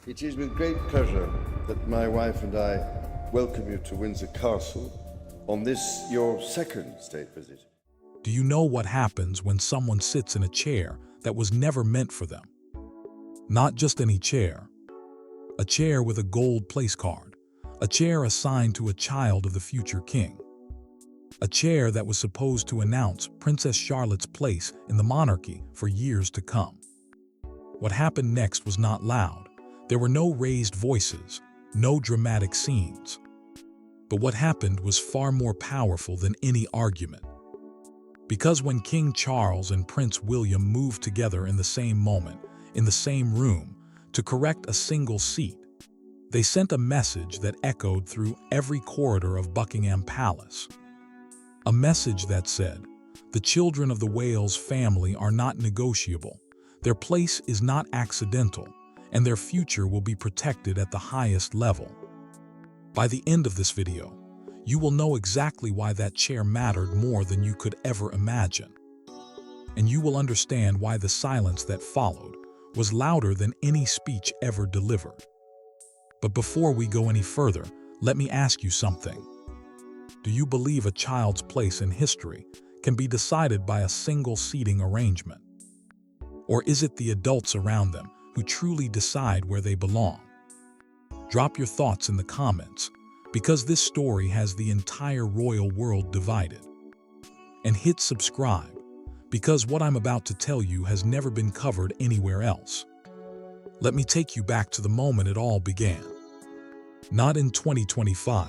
It is with great pleasure that my wife and I welcome you to Windsor Castle on this, your second state visit. Do you know what happens when someone sits in a chair that was never meant for them? Not just any chair. A chair with a gold place card. A chair assigned to a child of the future king. A chair that was supposed to announce Princess Charlotte's place in the monarchy for years to come. What happened next was not loud. There were no raised voices, no dramatic scenes. But what happened was far more powerful than any argument. Because when King Charles and Prince William moved together in the same moment, in the same room, to correct a single seat, they sent a message that echoed through every corridor of Buckingham Palace. A message that said, the children of the Wales family are not negotiable, their place is not accidental, and their future will be protected at the highest level. By the end of this video, you will know exactly why that chair mattered more than you could ever imagine. And you will understand why the silence that followed was louder than any speech ever delivered. But before we go any further, let me ask you something. Do you believe a child's place in history can be decided by a single seating arrangement? Or is it the adults around them who truly decide where they belong? Drop your thoughts in the comments, because this story has the entire royal world divided. And hit subscribe, because what I'm about to tell you has never been covered anywhere else. Let me take you back to the moment it all began. Not in 2025.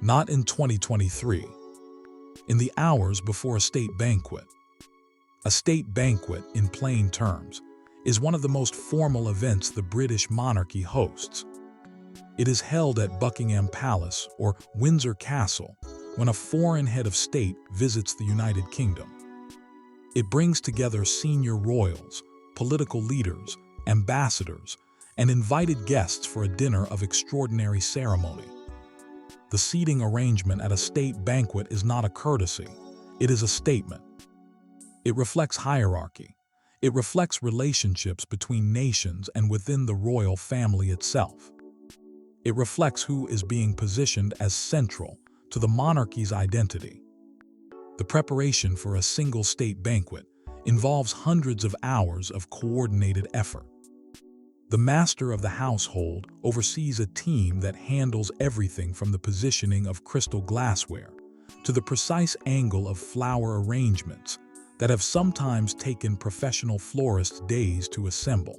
Not in 2023. In the hours before a state banquet. A state banquet, in plain terms, is one of the most formal events the British monarchy hosts. It is held at Buckingham Palace or Windsor Castle when a foreign head of state visits the United Kingdom. It brings together senior royals, political leaders, ambassadors, and invited guests for a dinner of extraordinary ceremony. The seating arrangement at a state banquet is not a courtesy, it is a statement. It reflects hierarchy. It reflects relationships between nations and within the royal family itself. It reflects who is being positioned as central to the monarchy's identity. The preparation for a single state banquet involves hundreds of hours of coordinated effort. The master of the household oversees a team that handles everything from the positioning of crystal glassware to the precise angle of flower arrangements that have sometimes taken professional florists days to assemble.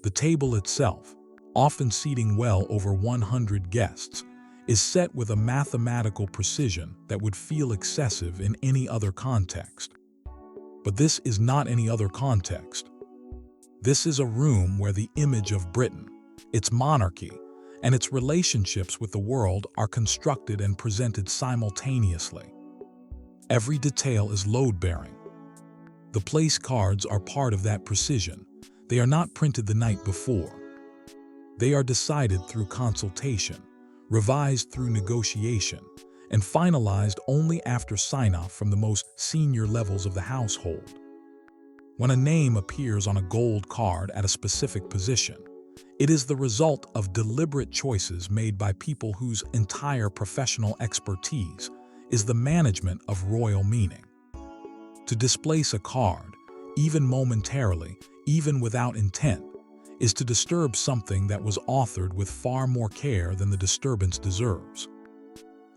The table itself, often seating well over 100 guests, is set with a mathematical precision that would feel excessive in any other context. But this is not any other context. This is a room where the image of Britain, its monarchy, and its relationships with the world are constructed and presented simultaneously. Every detail is load-bearing. The place cards are part of that precision. They are not printed the night before. They are decided through consultation, revised through negotiation, and finalized only after sign-off from the most senior levels of the household. When a name appears on a gold card at a specific position, it is the result of deliberate choices made by people whose entire professional expertise is the management of royal meaning. To displace a card, even momentarily, even without intent, is to disturb something that was authored with far more care than the disturbance deserves.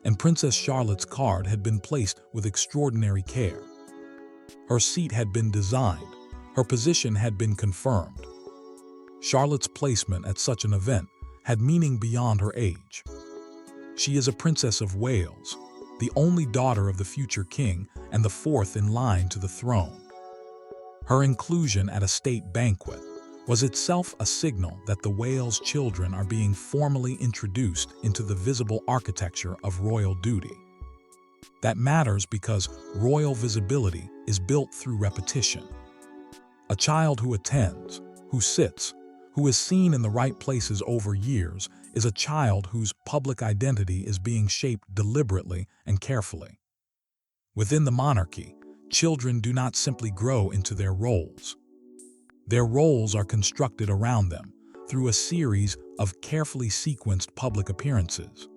And Princess Charlotte's card had been placed with extraordinary care. Her seat had been designed, her position had been confirmed. Charlotte's placement at such an event had meaning beyond her age. She is a Princess of Wales, the only daughter of the future king and the fourth in line to the throne. Her inclusion at a state banquet was itself a signal that the Wales children are being formally introduced into the visible architecture of royal duty. That matters because royal visibility is built through repetition. A child who attends, who sits, who is seen in the right places over years is a child whose public identity is being shaped deliberately and carefully. Within the monarchy, children do not simply grow into their roles. Their roles are constructed around them, through a series of carefully sequenced public appearances,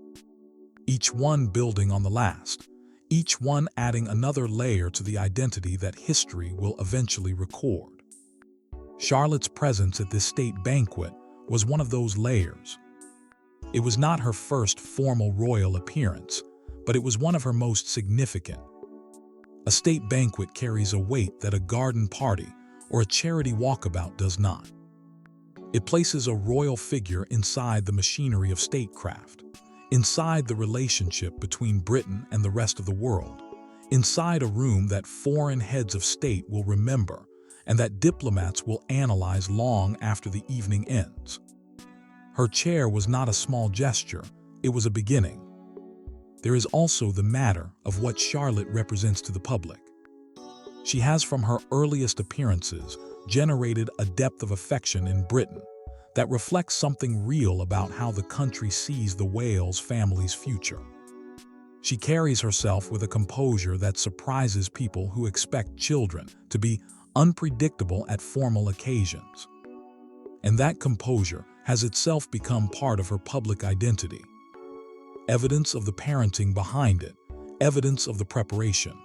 each one building on the last, each one adding another layer to the identity that history will eventually record. Charlotte's presence at this state banquet was one of those layers. It was not her first formal royal appearance, but it was one of her most significant. A state banquet carries a weight that a garden party or a charity walkabout does not. It places a royal figure inside the machinery of statecraft, inside the relationship between Britain and the rest of the world, inside a room that foreign heads of state will remember and that diplomats will analyze long after the evening ends. Her chair was not a small gesture, it was a beginning. There is also the matter of what Charlotte represents to the public. She has from her earliest appearances generated a depth of affection in Britain that reflects something real about how the country sees the Wales family's future. She carries herself with a composure that surprises people who expect children to be unpredictable at formal occasions. And that composure has itself become part of her public identity. Evidence of the parenting behind it, evidence of the preparation.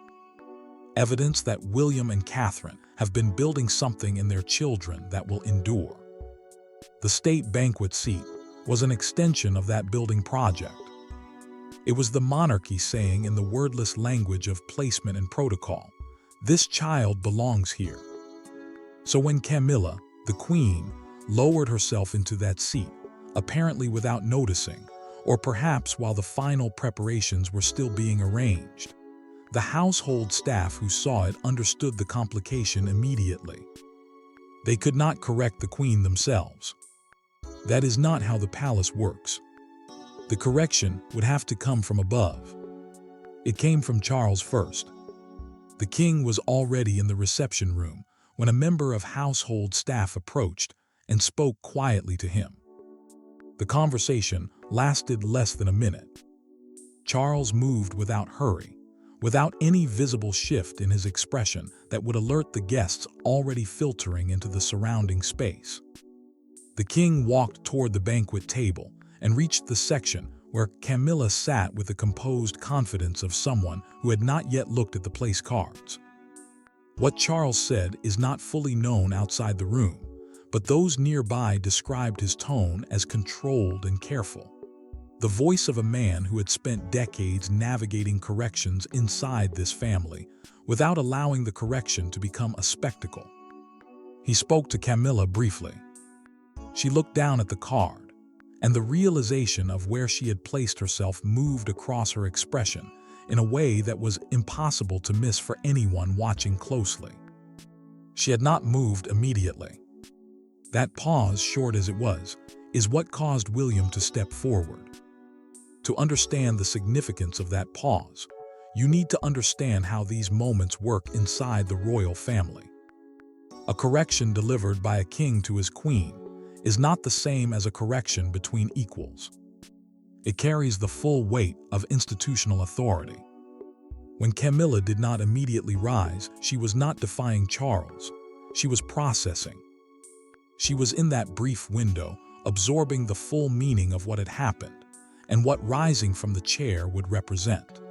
Evidence that William and Catherine have been building something in their children that will endure. The state banquet seat was an extension of that building project. It was the monarchy saying in the wordless language of placement and protocol, "This child belongs here." So when Camilla, the queen, lowered herself into that seat, apparently without noticing, or perhaps while the final preparations were still being arranged, the household staff who saw it understood the complication immediately. They could not correct the queen themselves. That is not how the palace works. The correction would have to come from above. It came from Charles first. The king was already in the reception room when a member of household staff approached and spoke quietly to him. The conversation lasted less than a minute. Charles moved without hurry, without any visible shift in his expression that would alert the guests already filtering into the surrounding space. The king walked toward the banquet table and reached the section where Camilla sat with the composed confidence of someone who had not yet looked at the place cards. What Charles said is not fully known outside the room, but those nearby described his tone as controlled and careful. The voice of a man who had spent decades navigating corrections inside this family without allowing the correction to become a spectacle. He spoke to Camilla briefly. She looked down at the card, and the realization of where she had placed herself moved across her expression in a way that was impossible to miss for anyone watching closely. She had not moved immediately. That pause, short as it was, is what caused William to step forward. To understand the significance of that pause, you need to understand how these moments work inside the royal family. A correction delivered by a king to his queen is not the same as a correction between equals. It carries the full weight of institutional authority. When Camilla did not immediately rise, she was not defying Charles. She was processing. She was in that brief window, absorbing the full meaning of what had happened and what rising from the chair would represent.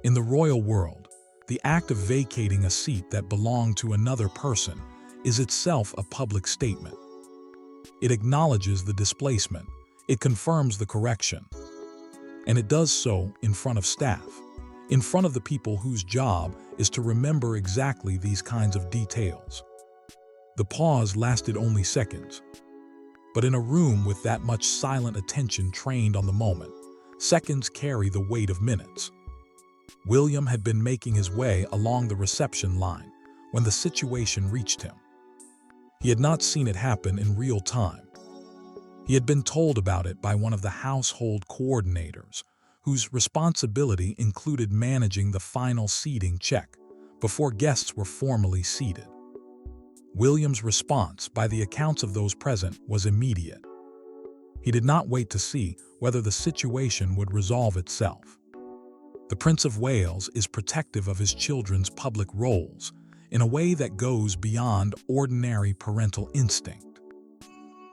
In the royal world, the act of vacating a seat that belonged to another person is itself a public statement. It acknowledges the displacement, it confirms the correction, and it does so in front of staff, in front of the people whose job is to remember exactly these kinds of details. The pause lasted only seconds, but in a room with that much silent attention trained on the moment, seconds carry the weight of minutes. William had been making his way along the reception line when the situation reached him. He had not seen it happen in real time. He had been told about it by one of the household coordinators, whose responsibility included managing the final seating check before guests were formally seated. William's response, by the accounts of those present, was immediate. He did not wait to see whether the situation would resolve itself. The Prince of Wales is protective of his children's public roles in a way that goes beyond ordinary parental instinct.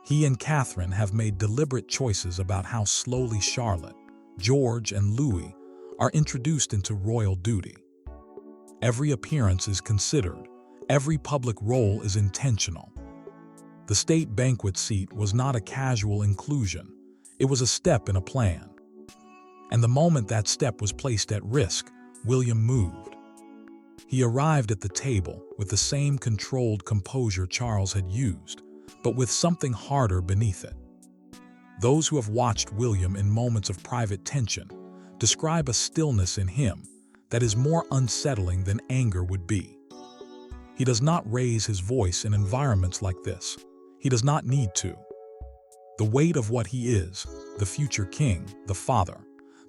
He and Catherine have made deliberate choices about how slowly Charlotte, George, and Louis are introduced into royal duty. Every appearance is considered, every public role is intentional. The state banquet seat was not a casual inclusion, it was a step in a plan. And the moment that step was placed at risk, William moved. He arrived at the table with the same controlled composure Charles had used, but with something harder beneath it. Those who have watched William in moments of private tension describe a stillness in him that is more unsettling than anger would be. He does not raise his voice in environments like this. He does not need to. The weight of what he is, the future king, the father,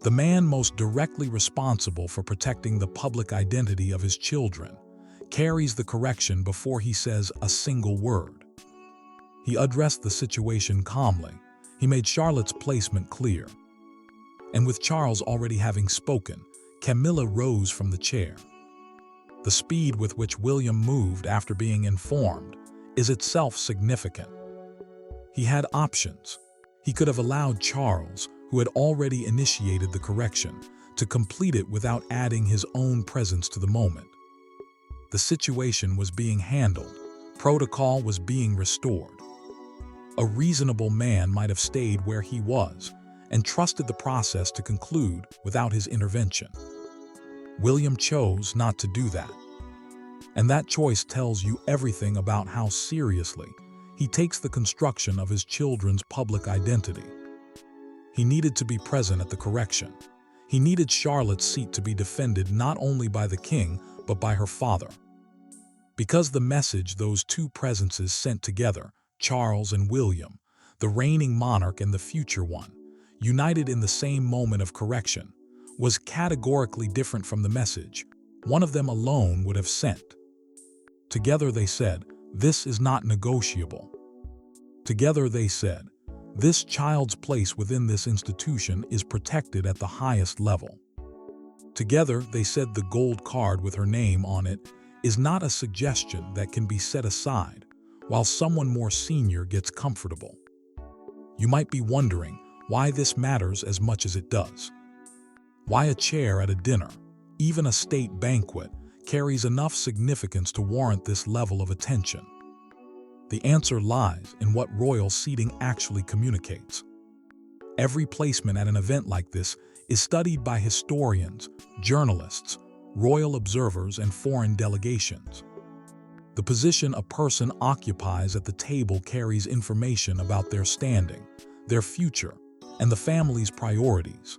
the man most directly responsible for protecting the public identity of his children, carries the correction before he says a single word. He addressed the situation calmly. He made Charlotte's placement clear. And with Charles already having spoken, Camilla rose from the chair. The speed with which William moved after being informed is itself significant. He had options. He could have allowed Charles, who had already initiated the correction, to complete it without adding his own presence to the moment. The situation was being handled. Protocol was being restored. A reasonable man might have stayed where he was and trusted the process to conclude without his intervention. William chose not to do that. And that choice tells you everything about how seriously he takes the construction of his children's public identity. He needed to be present at the correction. He needed Charlotte's seat to be defended not only by the king, but by her father. Because the message those two presences sent together, Charles and William, the reigning monarch and the future one, united in the same moment of correction, was categorically different from the message one of them alone would have sent. Together they said, "This is not negotiable." Together they said, "This child's place within this institution is protected at the highest level." Together they said the gold card with her name on it is not a suggestion that can be set aside while someone more senior gets comfortable. You might be wondering why this matters as much as it does. Why a chair at a dinner, even a state banquet, carries enough significance to warrant this level of attention. The answer lies in what royal seating actually communicates. Every placement at an event like this is studied by historians, journalists, royal observers, and foreign delegations. The position a person occupies at the table carries information about their standing, their future, and the family's priorities.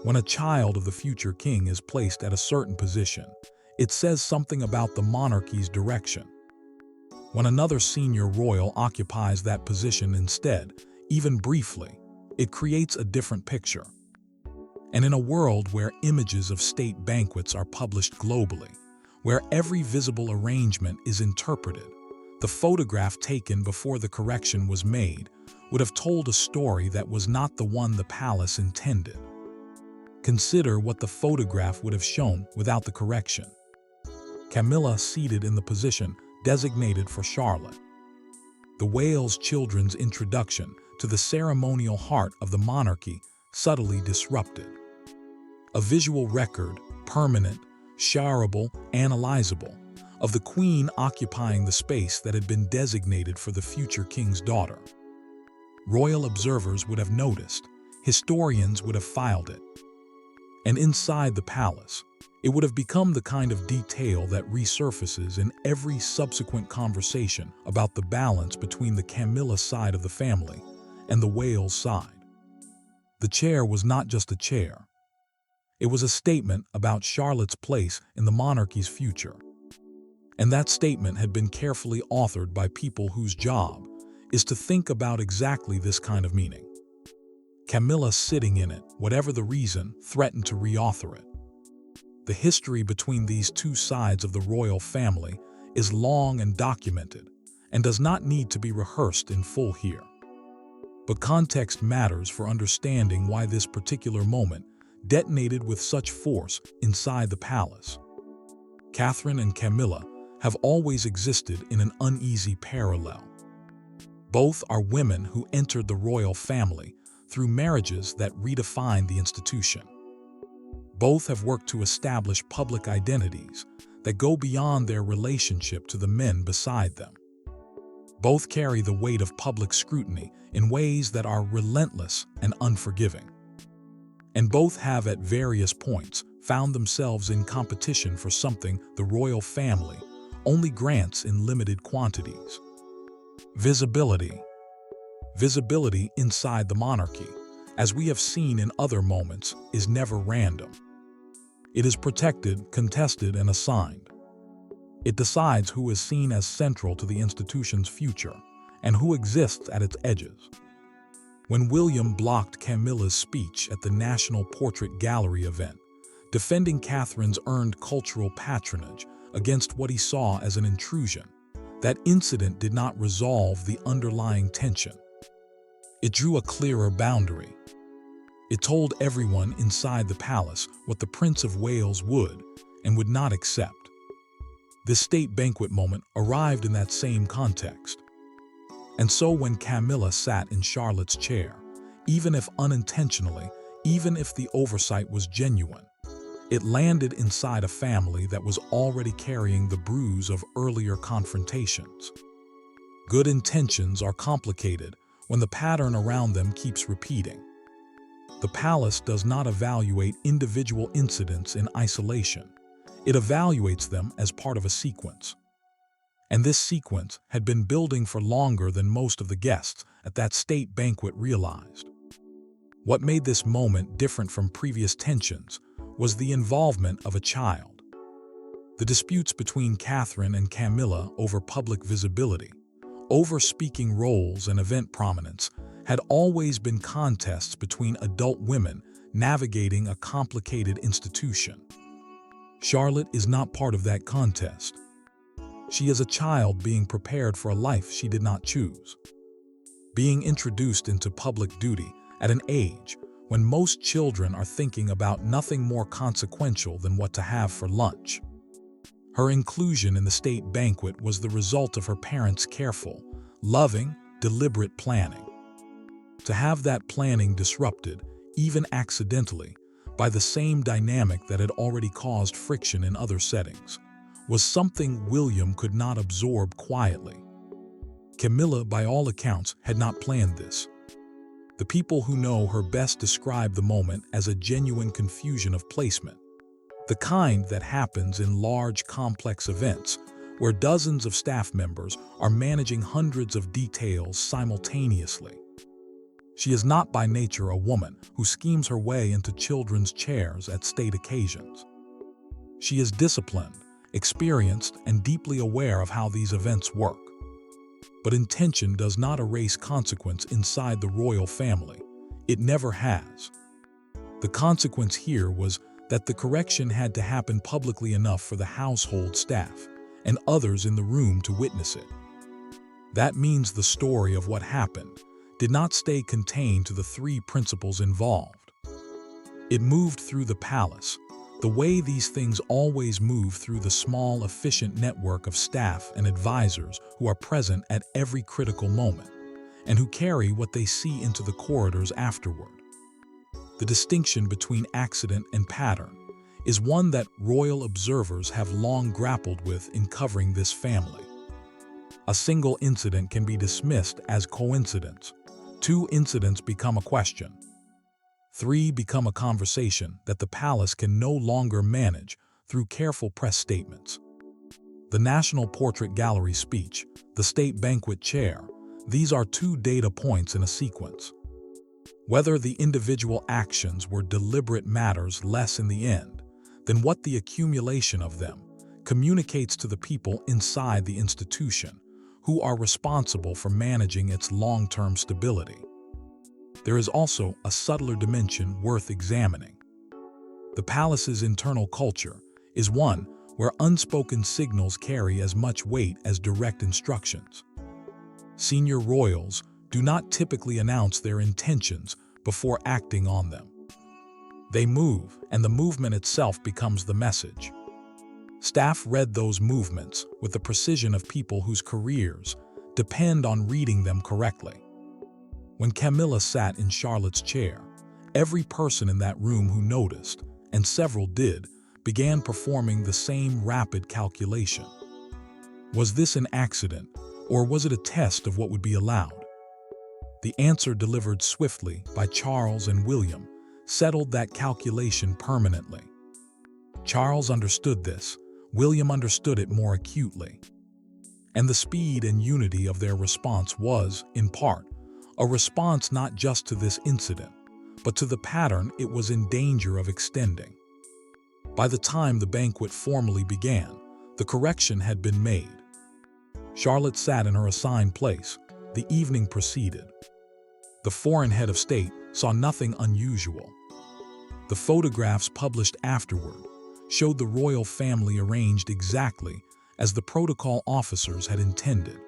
When a child of the future king is placed at a certain position, it says something about the monarchy's direction. When another senior royal occupies that position instead, even briefly, it creates a different picture. And in a world where images of state banquets are published globally, where every visible arrangement is interpreted, the photograph taken before the correction was made would have told a story that was not the one the palace intended. Consider what the photograph would have shown without the correction. Camilla seated in the position designated for Charlotte. The Wales children's introduction to the ceremonial heart of the monarchy subtly disrupted. A visual record, permanent, shareable, analyzable, of the queen occupying the space that had been designated for the future king's daughter. Royal observers would have noticed, historians would have filed it. And inside the palace, it would have become the kind of detail that resurfaces in every subsequent conversation about the balance between the Camilla side of the family and the Wales side. The chair was not just a chair. It was a statement about Charlotte's place in the monarchy's future. And that statement had been carefully authored by people whose job is to think about exactly this kind of meaning. Camilla, sitting in it, whatever the reason, threatened to reauthor it. The history between these two sides of the royal family is long and documented, and does not need to be rehearsed in full here. But context matters for understanding why this particular moment detonated with such force inside the palace. Catherine and Camilla have always existed in an uneasy parallel. Both are women who entered the royal family through marriages that redefined the institution. Both have worked to establish public identities that go beyond their relationship to the men beside them. Both carry the weight of public scrutiny in ways that are relentless and unforgiving. And both have at various points found themselves in competition for something the royal family only grants in limited quantities: visibility. Visibility inside the monarchy, as we have seen in other moments, is never random. It is protected, contested, and assigned. It decides who is seen as central to the institution's future and who exists at its edges. When William blocked Camilla's speech at the National Portrait Gallery event, defending Catherine's earned cultural patronage against what he saw as an intrusion, that incident did not resolve the underlying tension. It drew a clearer boundary. It told everyone inside the palace what the Prince of Wales would and would not accept. This state banquet moment arrived in that same context. And so when Camilla sat in Charlotte's chair, even if unintentionally, even if the oversight was genuine, it landed inside a family that was already carrying the bruise of earlier confrontations. Good intentions are complicated when the pattern around them keeps repeating. The palace does not evaluate individual incidents in isolation. It evaluates them as part of a sequence. And this sequence had been building for longer than most of the guests at that state banquet realized. What made this moment different from previous tensions was the involvement of a child. The disputes between Catherine and Camilla over public visibility, over speaking roles and event prominence, had always been contests between adult women navigating a complicated institution. Charlotte is not part of that contest. She is a child being prepared for a life she did not choose, being introduced into public duty at an age when most children are thinking about nothing more consequential than what to have for lunch. Her inclusion in the state banquet was the result of her parents' careful, loving, deliberate planning. To have that planning disrupted, even accidentally, by the same dynamic that had already caused friction in other settings, was something William could not absorb quietly. Camilla, by all accounts, had not planned this. The people who know her best describe the moment as a genuine confusion of placement, the kind that happens in large, complex events where dozens of staff members are managing hundreds of details simultaneously. She is not by nature a woman who schemes her way into children's chairs at state occasions. She is disciplined, experienced, and deeply aware of how these events work. But intention does not erase consequence inside the royal family. It never has. The consequence here was that the correction had to happen publicly enough for the household staff and others in the room to witness it. That means the story of what happened did not stay contained to the three principals involved. It moved through the palace, the way these things always move through the small, efficient network of staff and advisors who are present at every critical moment, and who carry what they see into the corridors afterward. The distinction between accident and pattern is one that royal observers have long grappled with in covering this family. A single incident can be dismissed as coincidence. 2 incidents become a question. 3 become a conversation that the palace can no longer manage through careful press statements. The National Portrait Gallery speech, the state banquet chair, these are 2 data points in a sequence. Whether the individual actions were deliberate matters less in the end than what the accumulation of them communicates to the people inside the institution who are responsible for managing its long-term stability. There is also a subtler dimension worth examining. The palace's internal culture is one where unspoken signals carry as much weight as direct instructions. Senior royals do not typically announce their intentions before acting on them. They move, and the movement itself becomes the message. Staff read those movements with the precision of people whose careers, depend on reading them correctly. When Camilla sat in Charlotte's chair, every person in that room who noticed, and several did, began performing the same rapid calculation. Was this an accident, or was it a test of what would be allowed? The answer delivered swiftly by Charles and William settled that calculation permanently. Charles understood this, William understood it more acutely. And the speed and unity of their response was, in part, a response not just to this incident, but to the pattern it was in danger of extending. By the time the banquet formally began, the correction had been made. Charlotte sat in her assigned place. The evening proceeded. The foreign head of state saw nothing unusual. The photographs published afterward showed the royal family arranged exactly as the protocol officers had intended.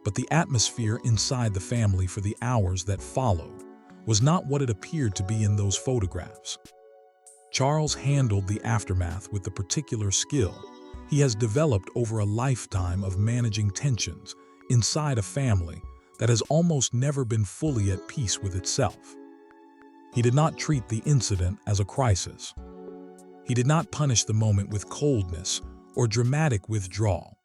But the atmosphere inside the family for the hours that followed was not what it appeared to be in those photographs. Charles handled the aftermath with the particular skill he has developed over a lifetime of managing tensions inside a family that has almost never been fully at peace with itself. He did not treat the incident as a crisis. He did not punish the moment with coldness or dramatic withdrawal.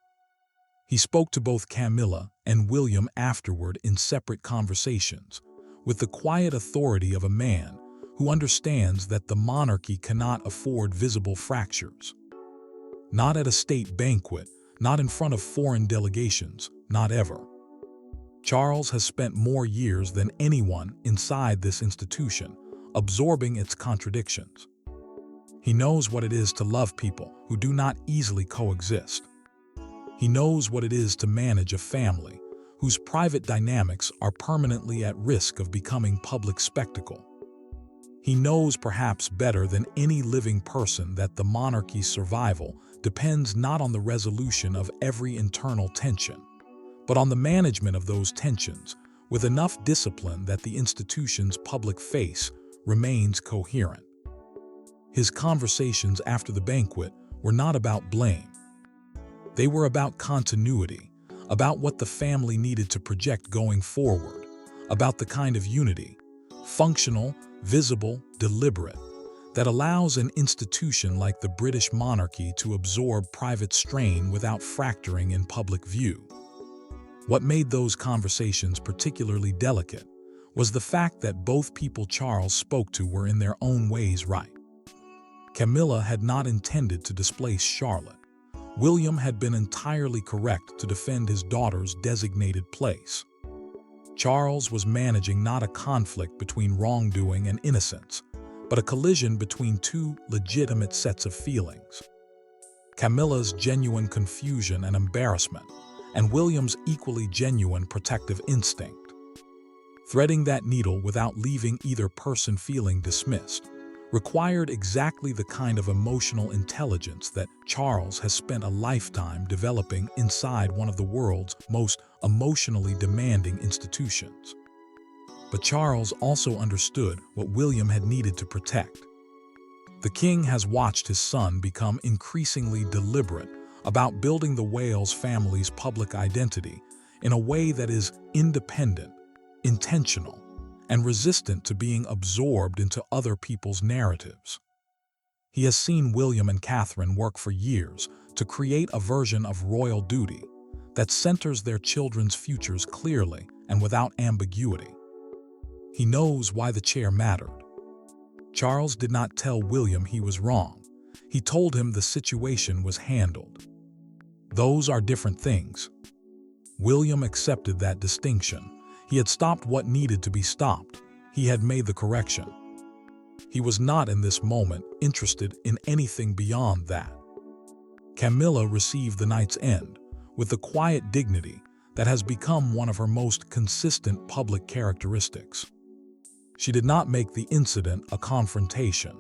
He spoke to both Camilla and William afterward in separate conversations, with the quiet authority of a man who understands that the monarchy cannot afford visible fractures. Not at a state banquet, not in front of foreign delegations, not ever. Charles has spent more years than anyone inside this institution, absorbing its contradictions. He knows what it is to love people who do not easily coexist. He knows what it is to manage a family whose private dynamics are permanently at risk of becoming public spectacle. He knows perhaps better than any living person that the monarchy's survival depends not on the resolution of every internal tension, but on the management of those tensions with enough discipline that the institution's public face remains coherent. His conversations after the banquet were not about blame. They were about continuity, about what the family needed to project going forward, about the kind of unity, functional, visible, deliberate, that allows an institution like the British monarchy to absorb private strain without fracturing in public view. What made those conversations particularly delicate was the fact that both people Charles spoke to were in their own ways right. Camilla had not intended to displace Charlotte. William had been entirely correct to defend his daughter's designated place. Charles was managing not a conflict between wrongdoing and innocence, but a collision between two legitimate sets of feelings. Camilla's genuine confusion and embarrassment, and William's equally genuine protective instinct. Threading that needle without leaving either person feeling dismissed required exactly the kind of emotional intelligence that Charles has spent a lifetime developing inside one of the world's most emotionally demanding institutions. But Charles also understood what William had needed to protect. The king has watched his son become increasingly deliberate about building the Wales family's public identity in a way that is independent, intentional, and resistant to being absorbed into other people's narratives. He has seen William and Catherine work for years to create a version of royal duty that centers their children's futures clearly and without ambiguity. He knows why the chair mattered. Charles did not tell William he was wrong. He told him the situation was handled. Those are different things. William accepted that distinction. He had stopped what needed to be stopped. He had made the correction. He was not in this moment interested in anything beyond that. Camilla received the night's end with the quiet dignity that has become one of her most consistent public characteristics. She did not make the incident a confrontation.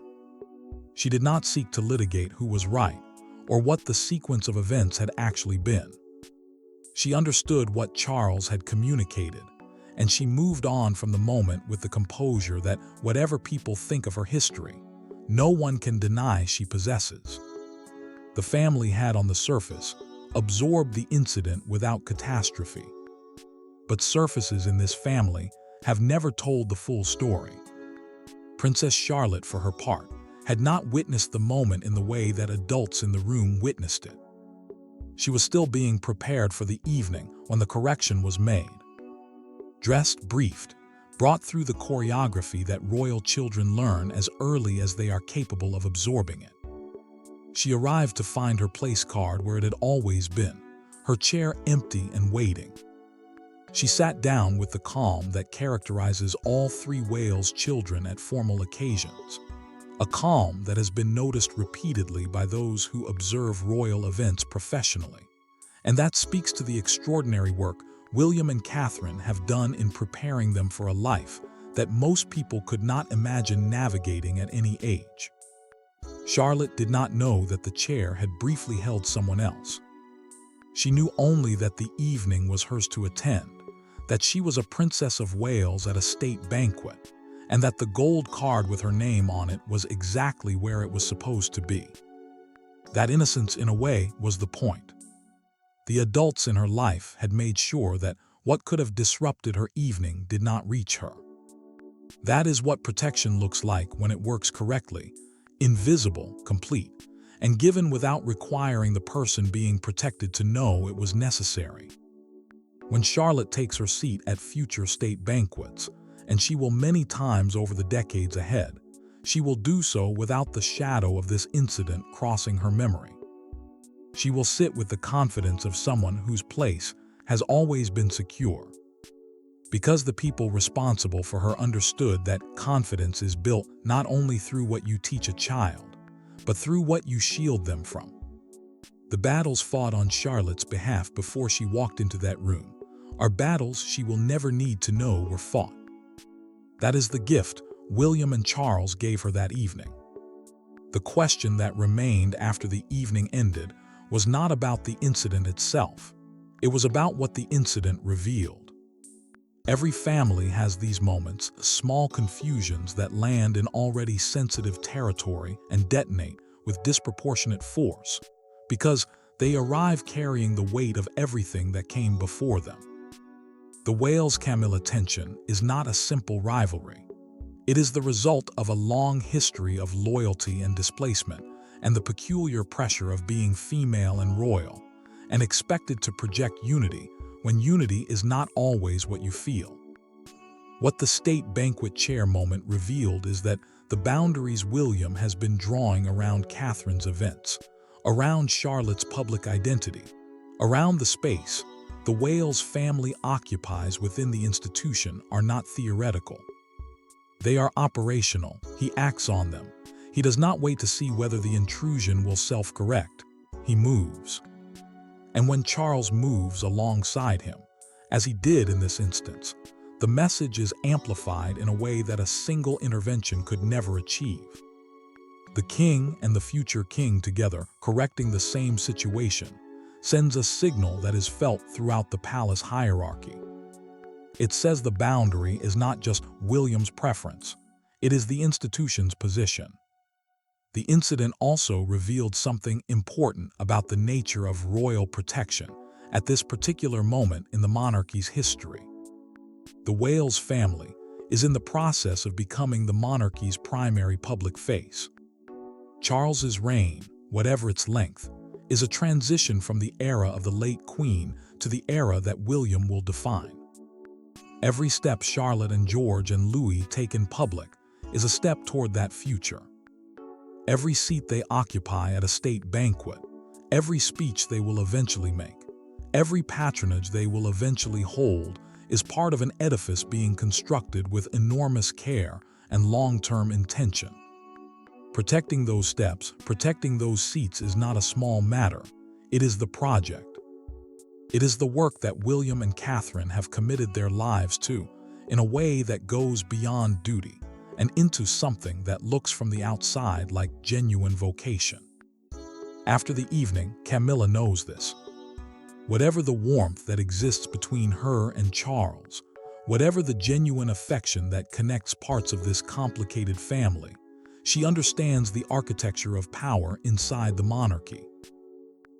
She did not seek to litigate who was right or what the sequence of events had actually been. She understood what Charles had communicated, and she moved on from the moment with the composure that, whatever people think of her history, no one can deny she possesses. The family had, on the surface, absorbed the incident without catastrophe. but surfaces in this family have never told the full story. Princess Charlotte, for her part, had not witnessed the moment in the way that adults in the room witnessed it. She was still being prepared for the evening when the correction was made. Dressed, briefed, brought through the choreography that royal children learn as early as they are capable of absorbing it. She arrived to find her place card where it had always been, her chair empty and waiting. She sat down with the calm that characterizes all three Wales children at formal occasions, a calm that has been noticed repeatedly by those who observe royal events professionally. And that speaks to the extraordinary work William and Catherine have done in preparing them for a life that most people could not imagine navigating at any age. Charlotte did not know that the chair had briefly held someone else. She knew only that the evening was hers to attend, that she was a Princess of Wales at a state banquet, and that the gold card with her name on it was exactly where it was supposed to be. That innocence, in a way, was the point. The adults in her life had made sure that what could have disrupted her evening did not reach her. That is what protection looks like when it works correctly, invisible, complete, and given without requiring the person being protected to know it was necessary. When Charlotte takes her seat at future state banquets, and she will many times over the decades ahead, she will do so without the shadow of this incident crossing her memory. She will sit with the confidence of someone whose place has always been secure. Because the people responsible for her understood that confidence is built not only through what you teach a child, but through what you shield them from. The battles fought on Charlotte's behalf before she walked into that room are battles she will never need to know were fought. That is the gift William and Charles gave her that evening. The question that remained after the evening ended was not about the incident itself. It was about what the incident revealed. Every family has these moments, small confusions that land in already sensitive territory and detonate with disproportionate force, because they arrive carrying the weight of everything that came before them. The Wales-Camilla tension is not a simple rivalry. It is the result of a long history of loyalty and displacement, and the peculiar pressure of being female and royal, and expected to project unity when unity is not always what you feel. What the state banquet chair moment revealed is that the boundaries William has been drawing around Catherine's events, around Charlotte's public identity, around the space the Wales family occupies within the institution are not theoretical. They are operational. He acts on them. He does not wait to see whether the intrusion will self-correct. He moves. And when Charles moves alongside him, as he did in this instance, the message is amplified in a way that a single intervention could never achieve. The king and the future king together, correcting the same situation, sends a signal that is felt throughout the palace hierarchy. It says the boundary is not just William's preference, it is the institution's position. The incident also revealed something important about the nature of royal protection at this particular moment in the monarchy's history. The Wales family is in the process of becoming the monarchy's primary public face. Charles's reign, whatever its length, is a transition from the era of the late Queen to the era that William will define. Every step Charlotte and George and Louis take in public is a step toward that future. Every seat they occupy at a state banquet, every speech they will eventually make, every patronage they will eventually hold is part of an edifice being constructed with enormous care and long-term intention. Protecting those steps, protecting those seats is not a small matter. It is the project. It is the work that William and Catherine have committed their lives to in a way that goes beyond duty and into something that looks from the outside like genuine vocation. After the evening, Camilla knows this. Whatever the warmth that exists between her and Charles, whatever the genuine affection that connects parts of this complicated family, she understands the architecture of power inside the monarchy.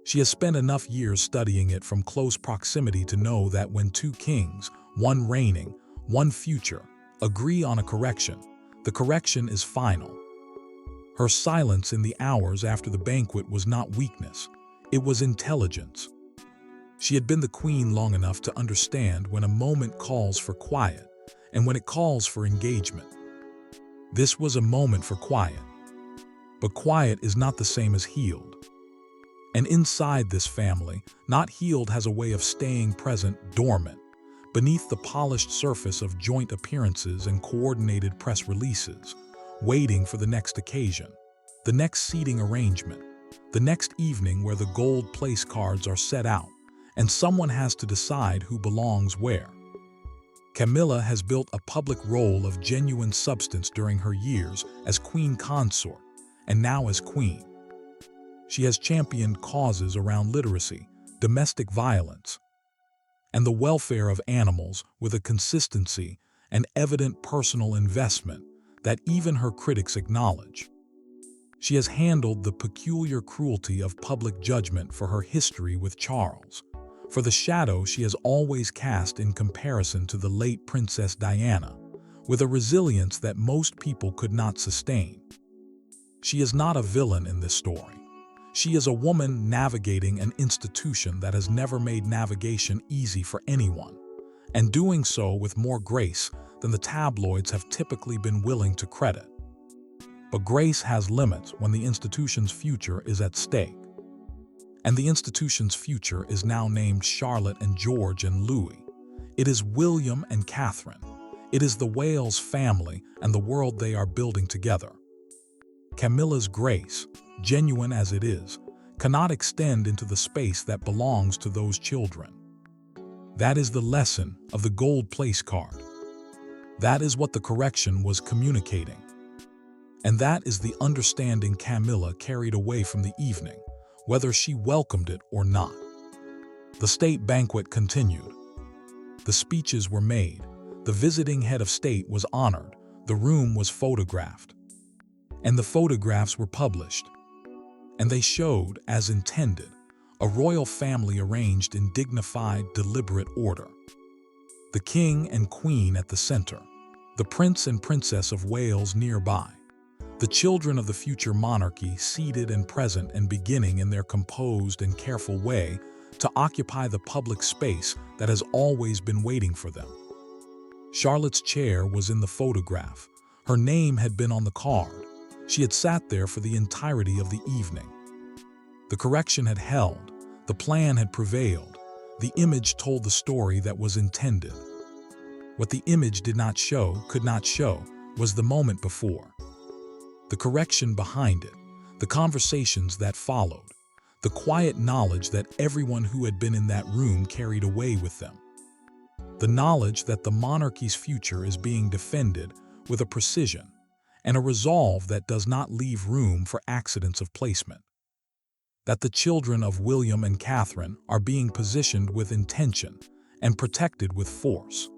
She has spent enough years studying it from close proximity to know that when two kings, one reigning, one future, agree on a correction, the correction is final. Her silence in the hours after the banquet was not weakness, it was intelligence. She had been the queen long enough to understand when a moment calls for quiet and when it calls for engagement. This was a moment for quiet. But quiet is not the same as healed. And inside this family, not healed has a way of staying present, dormant, beneath the polished surface of joint appearances and coordinated press releases, waiting for the next occasion, the next seating arrangement, the next evening where the gold place cards are set out, and someone has to decide who belongs where. Camilla has built a public role of genuine substance during her years as queen consort, and now as queen. She has championed causes around literacy, domestic violence, and the welfare of animals with a consistency and evident personal investment that even her critics acknowledge. She has handled the peculiar cruelty of public judgment for her history with Charles, for the shadow she has always cast in comparison to the late Princess Diana, with a resilience that most people could not sustain. She is not a villain in this story. She is a woman navigating an institution that has never made navigation easy for anyone, and doing so with more grace than the tabloids have typically been willing to credit. But grace has limits when the institution's future is at stake. And the institution's future is now named Charlotte and George and Louis. It is William and Catherine. It is the Wales family and the world they are building together. Camilla's grace, genuine as it is, cannot extend into the space that belongs to those children. That is the lesson of the gold place card. That is what the correction was communicating. And that is the understanding Camilla carried away from the evening, whether she welcomed it or not. The state banquet continued. The speeches were made. The visiting head of state was honored. The room was photographed. And the photographs were published. And they showed, as intended, a royal family arranged in dignified, deliberate order. The king and queen at the center, the prince and princess of Wales nearby, the children of the future monarchy seated and present and beginning in their composed and careful way to occupy the public space that has always been waiting for them. Charlotte's chair was in the photograph. Her name had been on the card. She had sat there for the entirety of the evening. The correction had held. The plan had prevailed. The image told the story that was intended. What the image did not show, could not show, was the moment before. The correction behind it, the conversations that followed, the quiet knowledge that everyone who had been in that room carried away with them. The knowledge that the monarchy's future is being defended with a precision and a resolve that does not leave room for accidents of placement. That the children of William and Catherine are being positioned with intention and protected with force.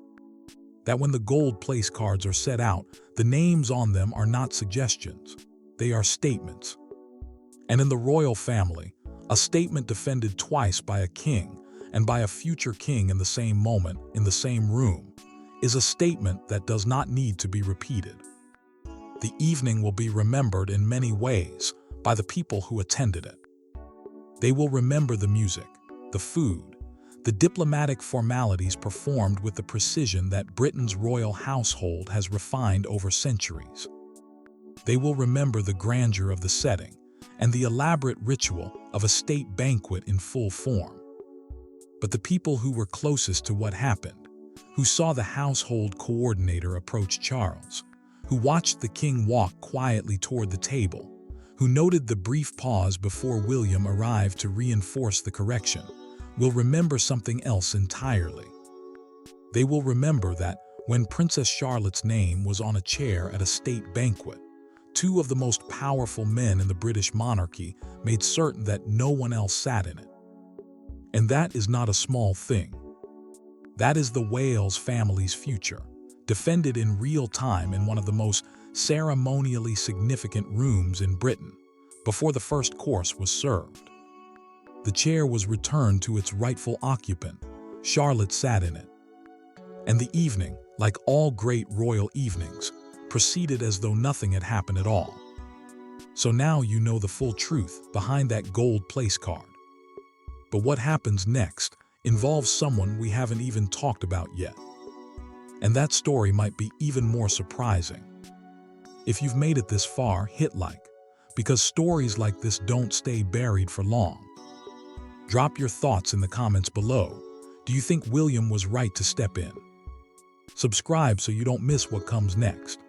That when the gold place cards are set out, the names on them are not suggestions, they are statements. And in the royal family, a statement defended twice by a king and by a future king in the same moment, in the same room, is a statement that does not need to be repeated. The evening will be remembered in many ways by the people who attended it. They will remember the music, the food, the diplomatic formalities performed with the precision that Britain's royal household has refined over centuries. They will remember the grandeur of the setting and the elaborate ritual of a state banquet in full form. But the people who were closest to what happened, who saw the household coordinator approach Charles, who watched the king walk quietly toward the table, who noted the brief pause before William arrived to reinforce the correction, will remember something else entirely. They will remember that when Princess Charlotte's name was on a chair at a state banquet, two of the most powerful men in the British monarchy made certain that no one else sat in it. And that is not a small thing. That is the Wales family's future, defended in real time in one of the most ceremonially significant rooms in Britain, before the first course was served. The chair was returned to its rightful occupant. Charlotte sat in it. And the evening, like all great royal evenings, proceeded as though nothing had happened at all. So now you know the full truth behind that gold place card. But what happens next involves someone we haven't even talked about yet. And that story might be even more surprising. If you've made it this far, hit like, because stories like this don't stay buried for long. Drop your thoughts in the comments below. Do you think William was right to step in? Subscribe so you don't miss what comes next.